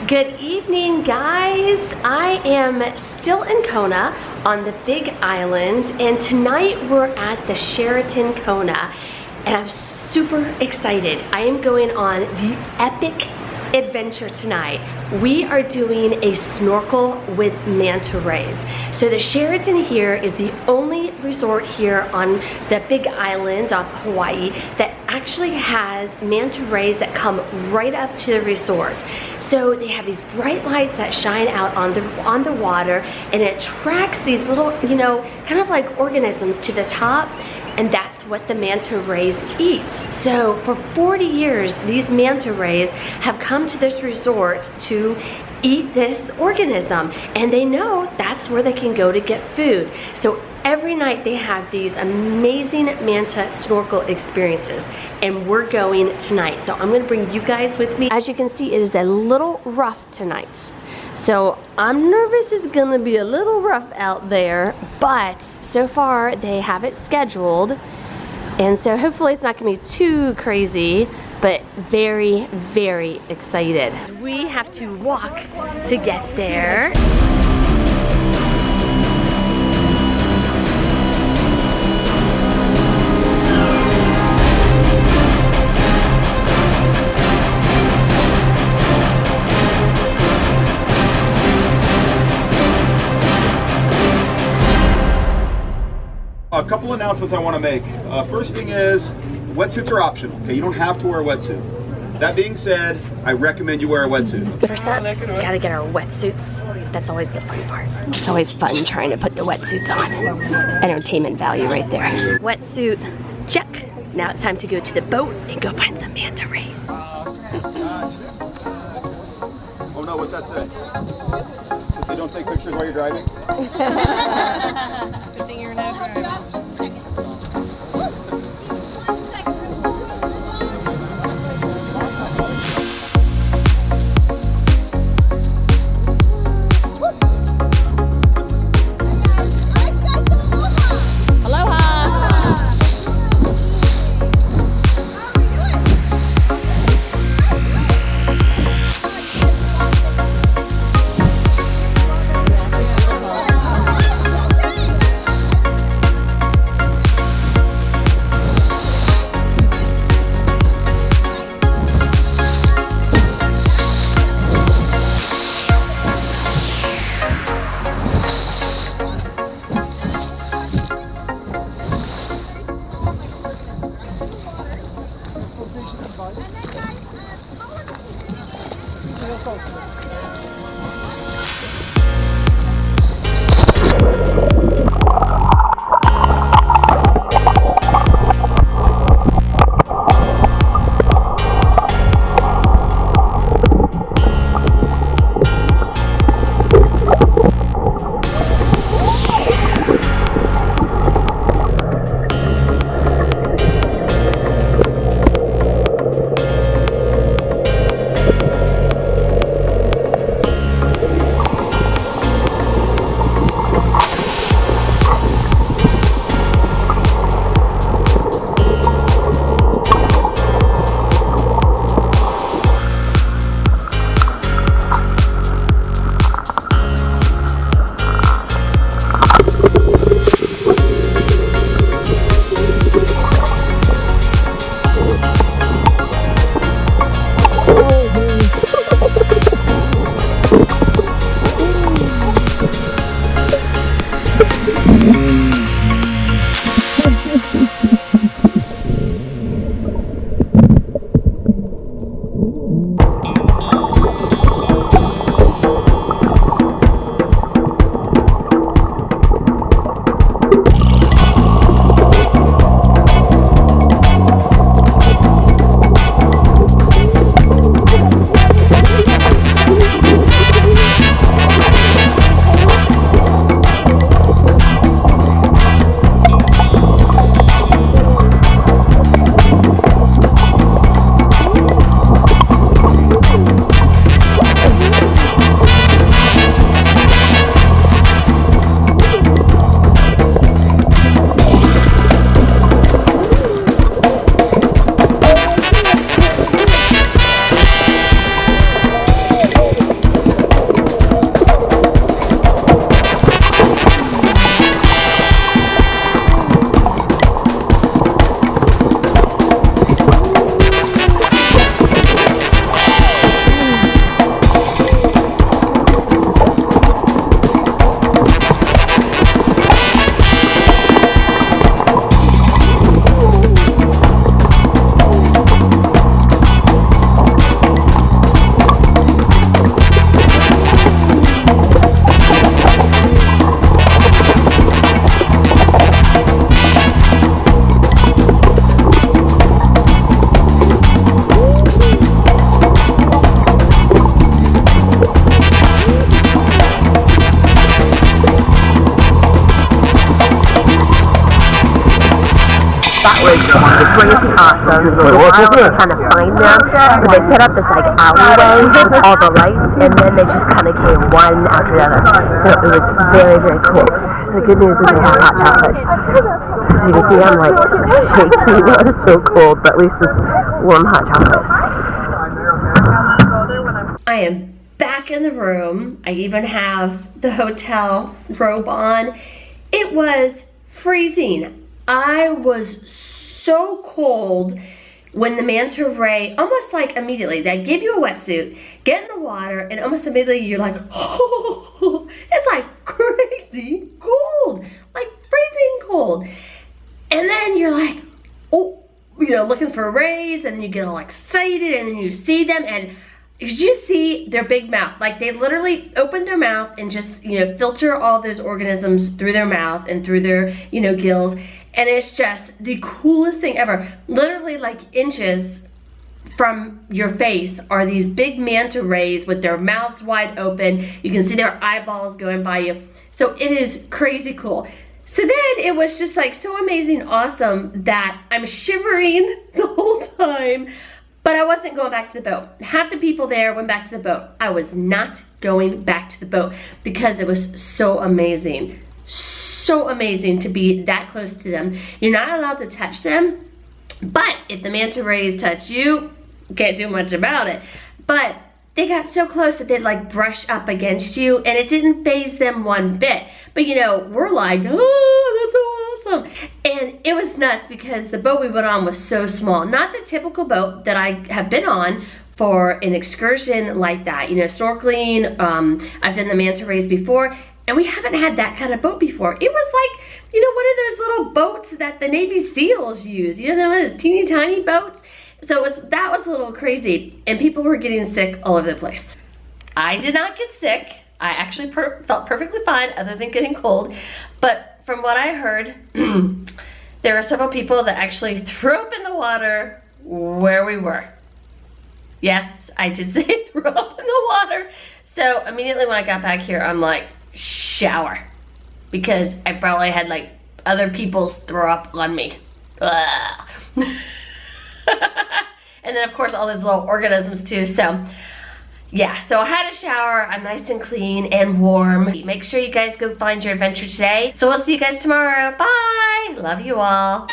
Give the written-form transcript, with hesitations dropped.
Good evening, guys. I am still in Kona on the Big Island, and tonight we're at the Sheraton Kona, and I'm super excited. I am going on the epic adventure tonight. We are doing a snorkel with manta rays. So the Sheraton here is the only resort here on the Big Island of Hawaii that actually has manta rays that come right up to the resort. So they have these bright lights that shine out on the water, and it attracts these little, kind of like organisms to the top, and that's what the manta rays eat. So for 40 years, these manta rays have come to this resort to eat this organism, and they know that's where they can go to get food. So every night they have these amazing manta snorkel experiences, and we're going tonight. So I'm gonna bring you guys with me. As you can see, it is a little rough tonight. So I'm nervous it's gonna be a little rough out there, but so far they have it scheduled. And so hopefully it's not gonna be too crazy, but very, very excited. We have to walk to get there. A couple announcements I want to make. First thing is, wetsuits are optional. Okay, you don't have to wear a wetsuit. That being said, I recommend you wear a wetsuit. First up, we gotta get our wetsuits. That's always the fun part. It's always fun trying to put the wetsuits on. Entertainment value right there. Wetsuit, check. Now it's time to go to the boat and go find some manta rays. Oh no, what's that say? Since you don't take pictures while you're driving? Good thing you're not driving. That was crazy awesome. It took a while to kind of find them, but they set up this like alleyway with all the lights, and then they just kind of came one after the other. So it was very, very cool. So the good news is they have hot chocolate. As you can see, I'm like shaking. It's so cold, but at least it's warm hot chocolate. I am back in the room. I even have the hotel robe on. It was freezing. I was so cold when the manta ray, almost like immediately, they give you a wetsuit, get in the water, and almost immediately you're like, oh, it's like crazy cold, like freezing cold. And then you're like, oh, you know, looking for rays, and then you get all excited, and then you see them, and did you see their big mouth? Like they literally opened their mouth and just, you know, filter all those organisms through their mouth and through their, you know, gills. And it's just the coolest thing ever. Literally like inches from your face are these big manta rays with their mouths wide open. You can see their eyeballs going by you. So it is crazy cool. So then it was just like so amazing, awesome that I'm shivering the whole time. But I wasn't going back to the boat. Half the people there went back to the boat. I was not going back to the boat because it was so amazing. So amazing to be that close to them. You're not allowed to touch them, but if the manta rays touch you, can't do much about it. But they got so close that they'd like brush up against you, and it didn't faze them one bit. But you know, we're like, oh, that's so awesome. And it was nuts because the boat we went on was so small. Not the typical boat that I have been on for an excursion like that. You know, snorkeling, I've done the manta rays before, and we haven't had that kind of boat before. It was like, you know, one of those little boats that the Navy SEALs use. You know, those teeny tiny boats. So that was a little crazy, and people were getting sick all over the place. I did not get sick. I actually felt perfectly fine other than getting cold. But from what I heard, there were several people that actually threw up in the water where we were. Yes, I did say threw up in the water. So immediately when I got back here, I'm like, shower. Because I probably had like other people's throw up on me. And then of course all those little organisms too. So yeah, so I had a shower. I'm nice and clean and warm. Make sure you guys go find your adventure today. So we'll see you guys tomorrow. Bye. Love you all.